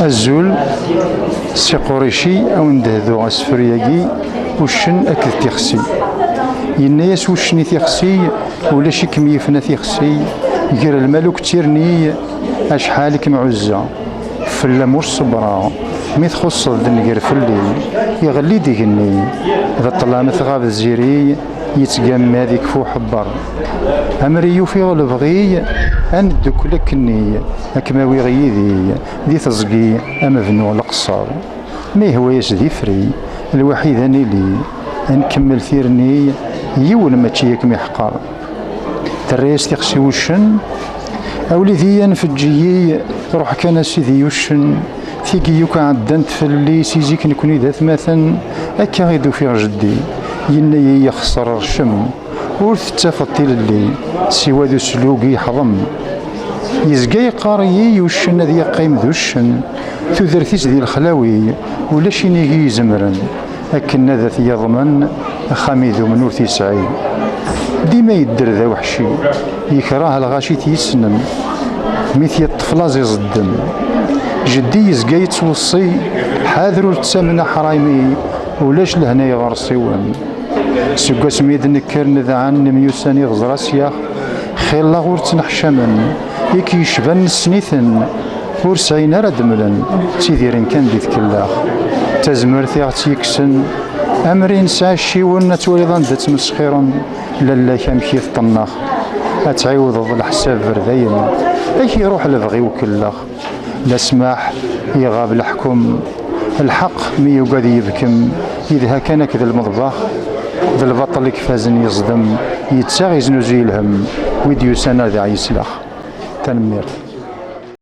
الزول سي قريشي أو ندهدو أسفرياكي وشن أكد تيخسي يناياس وشني تيخسي ولا شي كميفنا تيخسي يقرا الملوك تيرني أشحالك معزة فلا مش صبرا مي تخص الدنقر في الليل يغلي ديقني إذا طلع مثغاب الزيري يتقام هذيك فو حبر أمريو في غلبغي أن دوكلكني أكماوي غيدي دي تزقي أما بنو القصر ما هو يسدي فري الوحيد أني لي نكمل ثيرني يول ما تشيك محقر تريس تيخسي وشن أولي ذي نفجي روح كان سيدي وشن ثيقي يوكا عدنت في اللي سيزيك نكوني ذات مثلا أكا غيدو في جدي يني يخسر الشم ورث تفضي للي سوى ذو سلوقي حضم يزقاي قاري وشن ذي قيم ذو الشن تذرثيس ذي الخلاوي ولا شينيجي زمرن أكن ذات يضمن خامذو من ورثي سعيد ديما يدر ذا وحشي يكره الغاشي تيسنم مثل الطفلة زيز الدم جدي يزقا يتوصي حاذرو تسامنا حرايمي ولاش لهنا يغرسي وهم سكا سميد نكر نذا عن ميوساني غزرا سياخ خير لا غور تنحشمن يكي يشبن سنيثن ور سعينا راه دملن تيديرن كان ديت كلاخ تزمرتي غتيكسن امرين ساشي ونا توليضان دا تمسخيرن لالا كامكي طناخ اتعيوض الحساب برداين ايك يروح لبغي وكلاخ لا سماح يغاب الحكم الحق مي يقعد يبكم اذا كان كذا المطبخ ذا البطل كفازن يصدم يتساغي زنوزي الهم ويديو سنة ذا يسلخ تنمير.